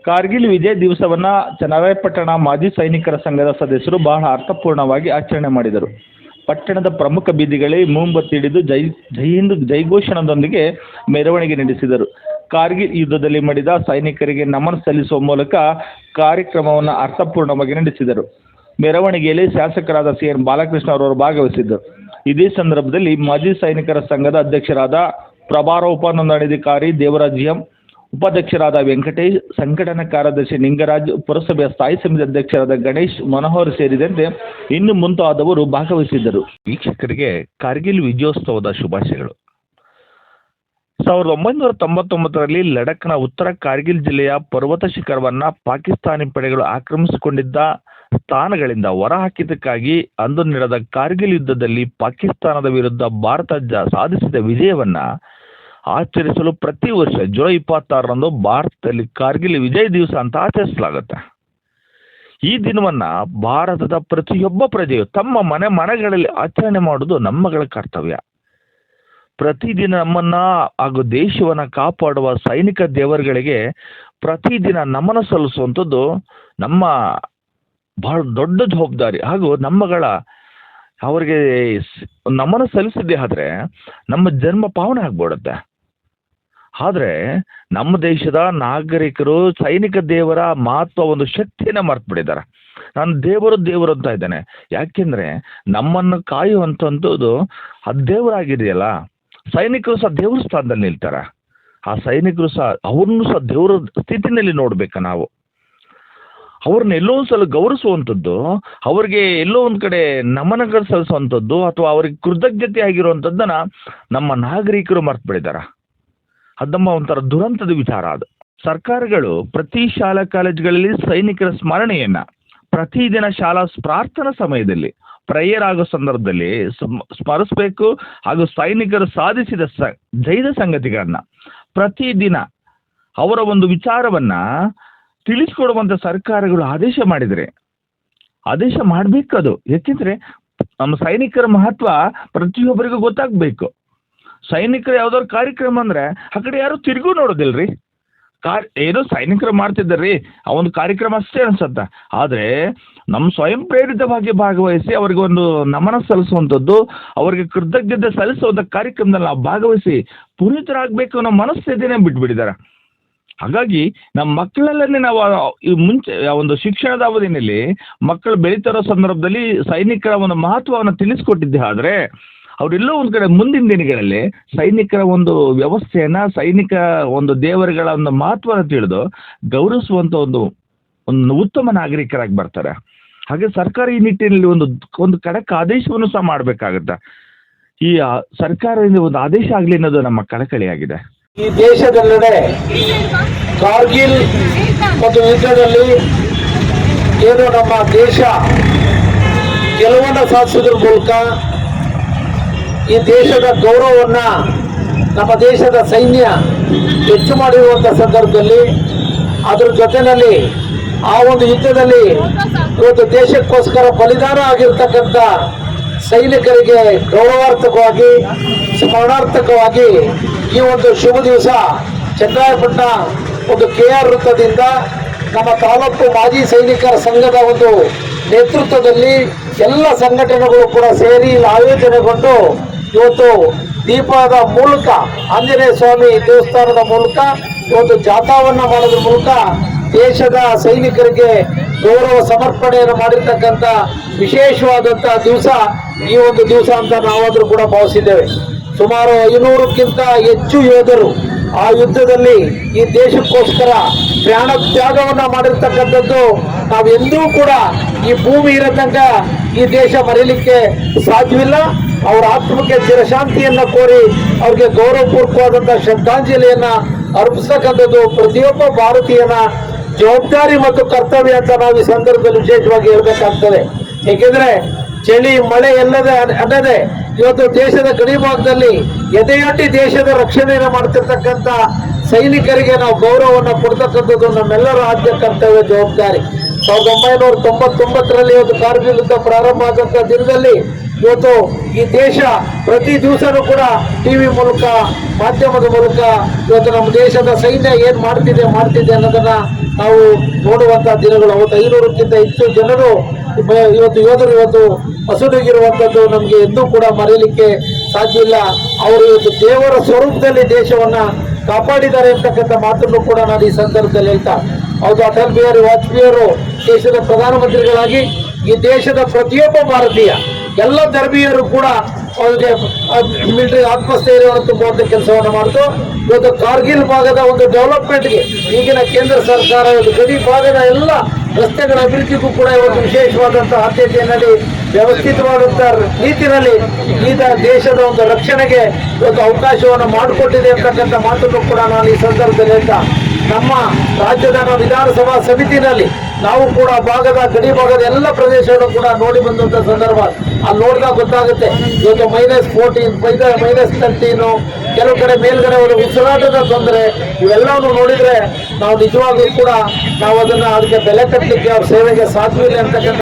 ಕಾರ್ಗಿಲ್ ವಿಜಯ್ ದಿವಸವನ್ನ ಚನ್ನರಾಯಪಟ್ಟಣ ಮಾಜಿ ಸೈನಿಕರ ಸಂಘದ ಸದಸ್ಯರು ಬಹಳ ಅರ್ಥಪೂರ್ಣವಾಗಿ ಆಚರಣೆ ಮಾಡಿದರು. ಪಟ್ಟಣದ ಪ್ರಮುಖ ಬೀದಿಗಳಲ್ಲಿ ಮೊಂಬತ್ತಿ ಹಿಡಿದು ಜೈ ಹಿಂದ್ ಜೈಘೋಷಣದೊಂದಿಗೆ ಮೆರವಣಿಗೆ ನಡೆಸಿದರು. ಕಾರ್ಗಿಲ್ ಯುದ್ಧದಲ್ಲಿ ಮಡಿದ ಸೈನಿಕರಿಗೆ ನಮನ ಸಲ್ಲಿಸುವ ಮೂಲಕ ಕಾರ್ಯಕ್ರಮವನ್ನು ಅರ್ಥಪೂರ್ಣವಾಗಿ ನಡೆಸಿದರು. ಮೆರವಣಿಗೆಯಲ್ಲಿ ಶಾಸಕರಾದ CN ಬಾಲಕೃಷ್ಣ ಅವರು ಭಾಗವಹಿಸಿದ್ದರು. ಇದೇ ಸಂದರ್ಭದಲ್ಲಿ ಮಾಜಿ ಸೈನಿಕರ ಸಂಘದ ಅಧ್ಯಕ್ಷರಾದ ಪ್ರಭಾರ ಉಪನೋಂದಣಾಧಿಕಾರಿ ದೇವರಾಜ್ ಎಂ, ಉಪಾಧ್ಯಕ್ಷರಾದ ವೆಂಕಟೇಶ್, ಸಂಘಟನಾ ಕಾರ್ಯದರ್ಶಿ ನಿಂಗರಾಜ್, ಪುರಸಭೆಯ ಸ್ಥಾಯಿ ಸಮಿತಿ ಅಧ್ಯಕ್ಷರಾದ ಗಣೇಶ್, ಮನೋಹರ್ ಸೇರಿದಂತೆ ಇನ್ನು ಮುಂತಾದವರು ಭಾಗವಹಿಸಿದ್ದರು. ವೀಕ್ಷಕರಿಗೆ ಕಾರ್ಗಿಲ್ ವಿಜಯೋತ್ಸವದ ಶುಭಾಶಯಗಳು. 1999ರಲ್ಲಿ ಲಡಖ್ನ ಉತ್ತರ ಕಾರ್ಗಿಲ್ ಜಿಲ್ಲೆಯ ಪರ್ವತ ಶಿಖರವನ್ನ ಪಾಕಿಸ್ತಾನಿ ಪಡೆಗಳು ಆಕ್ರಮಿಸಿಕೊಂಡಿದ್ದ ಸ್ಥಾನಗಳಿಂದ ಹೊರಹಾಕಿದ್ದಕ್ಕಾಗಿ ಅಂದು ನಡೆದ ಕಾರ್ಗಿಲ್ ಯುದ್ಧದಲ್ಲಿ ಪಾಕಿಸ್ತಾನದ ವಿರುದ್ಧ ಭಾರತ ಸಾಧಿಸಿದ ವಿಜಯವನ್ನ ಆಚರಿಸಲು ಪ್ರತಿ ವರ್ಷ ಜುಲೈ 26ರಂದು ಭಾರತದಲ್ಲಿ ಕಾರ್ಗಿಲ್ ವಿಜಯ್ ದಿವಸ ಅಂತ ಆಚರಿಸಲಾಗುತ್ತೆ. ಈ ದಿನವನ್ನ ಭಾರತದ ಪ್ರತಿಯೊಬ್ಬ ಪ್ರಜೆಯು ತಮ್ಮ ಮನೆಗಳಲ್ಲಿ ಆಚರಣೆ ಮಾಡುವುದು ನಮ್ಮಗಳ ಕರ್ತವ್ಯ. ಪ್ರತಿದಿನ ನಮ್ಮನ್ನ ಹಾಗೂ ದೇಶವನ್ನ ಕಾಪಾಡುವ ಸೈನಿಕ ದೇವರುಗಳಿಗೆ ಪ್ರತಿದಿನ ನಮನ ಸಲ್ಲಿಸುವಂಥದ್ದು ನಮ್ಮ ಬಹಳ ದೊಡ್ಡ ಜವಾಬ್ದಾರಿ. ಹಾಗೂ ಅವರಿಗೆ ನಮನ ಸಲ್ಲಿಸಿದ್ದೇ ಆದ್ರೆ ನಮ್ಮ ಜನ್ಮ ಪಾವನೆ ಆಗ್ಬಿಡುತ್ತೆ. ಆದರೆ ನಮ್ಮ ದೇಶದ ನಾಗರಿಕರು ಸೈನಿಕ ದೇವರ ಮಹತ್ವ ಒಂದು ಶಕ್ತಿಯನ್ನ ಮರ್ತು ಬಿಟ್ಟಿದ್ದಾರೆ. ನಾನು ದೇವರು ಅಂತ ಇದ್ದೇನೆ, ಯಾಕೆಂದ್ರೆ ನಮ್ಮನ್ನು ಕಾಯುವಂಥದ್ದು ಆ ದೇವರಾಗಿದೆಯಲ್ಲ. ಸೈನಿಕರು ಸಹ ದೇವ್ರ ಸ್ಥಾನದಲ್ಲಿ ನಿಲ್ತಾರೆ. ಆ ಸೈನಿಕರು ಸಹ ಅವ್ರನ್ನೂ ಸಹ ದೇವರ ಸ್ಥಿತಿನಲ್ಲಿ ನೋಡ್ಬೇಕಾ ನಾವು. ಅವ್ರನ್ನ ಎಲ್ಲೋ ಒಂದ್ಸಲ ಗೌರವಿಸುವಂಥದ್ದು, ಅವ್ರಿಗೆ ಎಲ್ಲೋ ಒಂದು ಕಡೆ ನಮನಗಳು ಸಲ್ಲಿಸುವಂಥದ್ದು ಅಥವಾ ಅವ್ರಿಗೆ ಕೃತಜ್ಞತೆ ಆಗಿರುವಂಥದ್ದನ್ನ ನಮ್ಮ ನಾಗರಿಕರು ಮರ್ತು ಬಿಟ್ಟಿದ್ದಾರೆ. ಅದು ನಮ್ಮ ಒಂಥರ ದುರಂತದ ವಿಚಾರ. ಅದು ಸರ್ಕಾರಗಳು ಪ್ರತಿ ಶಾಲಾ ಕಾಲೇಜುಗಳಲ್ಲಿ ಸೈನಿಕರ ಸ್ಮರಣೆಯನ್ನ ಪ್ರತಿದಿನ ಶಾಲಾ ಪ್ರಾರ್ಥನಾ ಸಮಯದಲ್ಲಿ ಪ್ರೇಯರ್ ಆಗೋ ಸಂದರ್ಭದಲ್ಲಿ ಸ್ಮರಿಸಬೇಕು. ಹಾಗೂ ಸೈನಿಕರು ಸಾಧಿಸಿದ ಜೈದ ಸಂಗತಿಗಳನ್ನ ಪ್ರತಿದಿನ ಅವರ ಒಂದು ವಿಚಾರವನ್ನ ತಿಳಿಸ್ಕೊಡುವಂತ ಸರ್ಕಾರಗಳು ಆದೇಶ ಮಾಡಬೇಕು. ಅದು ಯಾಕೆಂದ್ರೆ ನಮ್ಮ ಸೈನಿಕರ ಮಹತ್ವ ಪ್ರತಿಯೊಬ್ಬರಿಗೂ ಗೊತ್ತಾಗಬೇಕು. ಸೈನಿಕರು ಯಾವ್ದಾದ್ರು ಕಾರ್ಯಕ್ರಮ ಅಂದ್ರೆ ಆ ಕಡೆ ಯಾರು ತಿರುಗೂ ನೋಡೋದಿಲ್ರಿ. ಏನೋ ಸೈನಿಕರು ಮಾಡ್ತಿದ್ದಾರ್ರಿ ಆ ಒಂದು ಕಾರ್ಯಕ್ರಮ ಅಷ್ಟೇ ಅನ್ಸತ್ತ. ಆದ್ರೆ ನಮ್ಮ ಸ್ವಯಂ ಪ್ರೇರಿತವಾಗಿ ಭಾಗವಹಿಸಿ ಅವರಿಗೆ ಒಂದು ನಮನ ಸಲ್ಲಿಸುವಂಥದ್ದು, ಅವರಿಗೆ ಕೃತಜ್ಞತೆ ಸಲ್ಲಿಸುವಂಥ ಕಾರ್ಯಕ್ರಮದಲ್ಲಿ ನಾವು ಭಾಗವಹಿಸಿ ಪುನೀತರಾಗಬೇಕು ಅನ್ನೋ ಮನಸ್ಥಿತಿನೇ ಬಿಟ್ಬಿಟ್ಟಿದ್ದಾರೆ. ಹಾಗಾಗಿ ನಮ್ಮ ಮಕ್ಕಳಲ್ಲೇ ನಾವು ಮುಂಚೆ ಒಂದು ಶಿಕ್ಷಣದ ಅವಧಿನಲ್ಲಿ ಮಕ್ಕಳು ಬೆಳೀತಿರೋ ಸಂದರ್ಭದಲ್ಲಿ ಸೈನಿಕರ ಒಂದು ಮಹತ್ವವನ್ನು ತಿಳಿಸ್ಕೊಟ್ಟಿದ್ದೆ. ಆದರೆ ಅವರೆಲ್ಲೋ ಒಂದು ಕಡೆ ಮುಂದಿನ ದಿನಗಳಲ್ಲಿ ಸೈನಿಕರ ಒಂದು ವ್ಯವಸ್ಥೆಯನ್ನ, ಸೈನಿಕ ಒಂದು ದೇವರುಗಳ ಒಂದು ಮಹತ್ವನ ತಿಳಿದು ಗೌರವಿಸುವಂಥ ಒಂದು ಉತ್ತಮ ನಾಗರಿಕರಾಗಿ ಬರ್ತಾರೆ. ಹಾಗೆ ಸರ್ಕಾರ ಈ ನಿಟ್ಟಿನಲ್ಲಿ ಒಂದು ಖಡಕ್ ಆದೇಶವನ್ನು ಸಹ ಮಾಡಬೇಕಾಗತ್ತೆ. ಈ ಸರ್ಕಾರದಿಂದ ಒಂದು ಆದೇಶ ಆಗಲಿ ಅನ್ನೋದು ನಮ್ಮ ಕಳಕಳಿಯಾಗಿದೆ. ಈ ದೇಶದೆಲ್ಲೆಡೆ ಕಾರ್ಗಿಲ್ ಮತ್ತು ಯುದ್ಧದಲ್ಲಿ ಏನು ನಮ್ಮ ದೇಶ ಗೆಲುವನ್ನು ಸಾಧಿಸೋದ್ರ ಮೂಲಕ ಈ ದೇಶದ ಗೌರವವನ್ನ ನಮ್ಮ ದೇಶದ ಸೈನ್ಯ ಹೆಚ್ಚು ಮಾಡಿರುವಂಥ ಸಂದರ್ಭದಲ್ಲಿ ಅದರ ಜೊತೆಯಲ್ಲಿ ಆ ಒಂದು ಯುದ್ಧದಲ್ಲಿ ಇವತ್ತು ದೇಶಕ್ಕೋಸ್ಕರ ಬಲಿದಾನ ಆಗಿರ್ತಕ್ಕಂಥ ಸೈನಿಕರಿಗೆ ಗೌರವಾರ್ಥಕವಾಗಿ ಸ್ಮರಣಾರ್ಥಕವಾಗಿ ಈ ಒಂದು ಶುಭ ದಿವಸ ಚನ್ನರಾಯಪಟ್ಟಣ ಒಂದು KR ವೃತ್ತದಿಂದ ನಮ್ಮ ತಾಲೂಕು ಮಾಜಿ ಸೈನಿಕರ ಸಂಘದ ಒಂದು ನೇತೃತ್ವದಲ್ಲಿ ಎಲ್ಲ ಸಂಘಟನೆಗಳು ಕೂಡ ಸೇರಿ ಆಯೋಜನೆಗೊಂಡು ಇವತ್ತು ದೀಪದ ಮೂಲಕ ಆಂಜನೇಯ ಸ್ವಾಮಿ ದೇವಸ್ಥಾನದ ಮೂಲಕ ಇವತ್ತು ಜಾಥಾವನ್ನ ಮಾಡೋದ್ರ ಮೂಲಕ ದೇಶದ ಸೈನಿಕರಿಗೆ ಗೌರವ ಸಮರ್ಪಣೆಯನ್ನು ಮಾಡಿರ್ತಕ್ಕಂಥ ವಿಶೇಷವಾದಂಥ ದಿವಸ ಈ ಒಂದು ದಿವಸ ಅಂತ ನಾವಾದರೂ ಕೂಡ ಭಾವಿಸಿದ್ದೇವೆ. ಸುಮಾರು 500ಕ್ಕಿಂತ ಹೆಚ್ಚು ಯೋಧರು ಆ ಯುದ್ಧದಲ್ಲಿ ಈ ದೇಶಕ್ಕೋಸ್ಕರ ಪ್ರಾಣ ತ್ಯಾಗವನ್ನ ಮಾಡಿರ್ತಕ್ಕಂಥದ್ದು ನಾವೆಂದೂ ಕೂಡ ಈ ಭೂಮಿ ಇರೋ ತನಕ ಈ ದೇಶ ಮರೀಲಿಕ್ಕೆ ಸಾಧ್ಯವಿಲ್ಲ. ಅವರ ಆತ್ಮಕ್ಕೆ ಚಿರಶಾಂತಿಯನ್ನ ಕೋರಿ ಅವ್ರಿಗೆ ಗೌರವಪೂರ್ವಕವಾದಂತಹ ಶ್ರದ್ಧಾಂಜಲಿಯನ್ನ ಅರ್ಪಿಸ್ತಕ್ಕಂಥದ್ದು ಪ್ರತಿಯೊಬ್ಬ ಭಾರತೀಯನ ಜವಾಬ್ದಾರಿ ಮತ್ತು ಕರ್ತವ್ಯ ಅಂತ ನಾವು ಈ ಸಂದರ್ಭದಲ್ಲಿ ವಿಶೇಷವಾಗಿ ಹೇಳ್ಬೇಕಾಗ್ತದೆ. ಏಕೆಂದ್ರೆ ಚಳಿ ಮಳೆ ಅನ್ನದೇ ಇವತ್ತು ದೇಶದ ಗಡಿ ಭಾಗದಲ್ಲಿ ಎದೆಯೊಡ್ಡಿ ದೇಶದ ರಕ್ಷಣೆಯನ್ನು ಮಾಡ್ತಿರ್ತಕ್ಕಂಥ ಸೈನಿಕರಿಗೆ ನಾವು ಗೌರವವನ್ನು ಕೊಡ್ತಕ್ಕಂಥದ್ದು ನಮ್ಮೆಲ್ಲರ ಆದ್ಯ ಕರ್ತವ್ಯ ಜವಾಬ್ದಾರಿ. 1999ರಲ್ಲಿ ಇವತ್ತು ಕಾರ್ಗಿಲ್ ಯುದ್ಧ ಪ್ರಾರಂಭ ಆದಂಥ ದಿನದಲ್ಲಿ ಇವತ್ತು ಈ ದೇಶ ಪ್ರತಿ ದಿವಸನೂ ಕೂಡ ಟಿವಿ ಮೂಲಕ ಮಾಧ್ಯಮದ ಮೂಲಕ ಇವತ್ತು ನಮ್ಮ ದೇಶದ ಸೈನ್ಯ ಏನ್ ಮಾಡ್ತಿದೆ ಅನ್ನೋದನ್ನ ನಾವು ನೋಡುವಂತ ದಿನಗಳು. ಅವತ್ತು 500ಕ್ಕಿಂತ ಹೆಚ್ಚು ಜನರು ಇವತ್ತು ಯೋಧರು ಇವತ್ತು ಹಸುನಿಗಿರುವಂಥದ್ದು ನಮಗೆ ಎಂದೂ ಕೂಡ ಮರೆಯಲಿಕ್ಕೆ ಸಾಧ್ಯ ಇಲ್ಲ. ಅವರು ಇವತ್ತು ದೇವರ ಸ್ವರೂಪದಲ್ಲಿ ದೇಶವನ್ನ ಕಾಪಾಡಿದ್ದಾರೆ ಅಂತಕ್ಕಂಥ ಮಾತನ್ನು ಕೂಡ ನಾನು ಈ ಸಂದರ್ಭದಲ್ಲಿ ಹೇಳ್ತಾ, ಹೌದು, ಅಟಲ್ ಬಿಹಾರಿ ವಾಜಪೇಯಿ ಅವರು ದೇಶದ ಪ್ರಧಾನಮಂತ್ರಿಗಳಾಗಿ ಈ ದೇಶದ ಪ್ರತಿಯೊಬ್ಬ ಭಾರತೀಯ ಎಲ್ಲ ಧರ್ಮೀಯರು ಕೂಡ ಅವರಿಗೆ ಮಿಲಿಟರಿ ಆತ್ಮಸ್ಥೈರ್ಯವನ್ನು ತುಂಬುವಂತ ಕೆಲಸವನ್ನು ಮಾಡಿತು. ಇವತ್ತು ಕಾರ್ಗಿಲ್ ಭಾಗದ ಒಂದು ಡೆವಲಪ್ಮೆಂಟ್ಗೆ ಈಗಿನ ಕೇಂದ್ರ ಸರ್ಕಾರ ಇವತ್ತು ಗಡಿ ಭಾಗದ ಎಲ್ಲ ರಸ್ತೆಗಳ ಅಭಿವೃದ್ಧಿಗೂ ಕೂಡ ಇವತ್ತು ವಿಶೇಷವಾದಂತಹ ಆದ್ಯತೆಯಲ್ಲಿ ವ್ಯವಸ್ಥಿತವಾದಂತಹ ರೀತಿಯಲ್ಲಿ ಈ ದೇಶದ ಒಂದು ರಕ್ಷಣೆಗೆ ಇವತ್ತು ಅವಕಾಶವನ್ನು ಮಾಡಿಕೊಟ್ಟಿದೆ ಅಂತಕ್ಕಂಥ ಮಾತನ್ನು ಕೂಡ ನಾನು ಈ ಸಂದರ್ಭದಲ್ಲಿ ಹೇಳ್ತಾ, ನಮ್ಮ ರಾಜ್ಯದ ವಿಧಾನಸಭಾ ಸಮಿತಿನಲ್ಲಿ ನಾವು ಕೂಡ ಗಡಿ ಭಾಗದ ಎಲ್ಲ ಪ್ರದೇಶವನ್ನು ಕೂಡ ನೋಡಿ ಬಂದಂತ ಸಂದರ್ಭ. ಅಲ್ಲಿ ನೋಡಿದಾಗ ಗೊತ್ತಾಗುತ್ತೆ ಇವತ್ತು -14 -13 ಕೆಲವು ಕಡೆ ಮೇಲ್ಗಡೆ ಒಂದು ಉಸಿರಾಟದ ತೊಂದರೆ, ಇವೆಲ್ಲವನ್ನು ನೋಡಿದ್ರೆ ನಾವು ನಿಜವಾಗ್ಲೂ ಕೂಡ ನಾವು ಅದಕ್ಕೆ ಬೆಲೆ ಕಟ್ಟಲಿಕ್ಕೆ ಅವ್ರ ಸೇವೆಗೆ ಸಾಧ್ಯವಿಲ್ಲ ಅಂತಕ್ಕಂಥ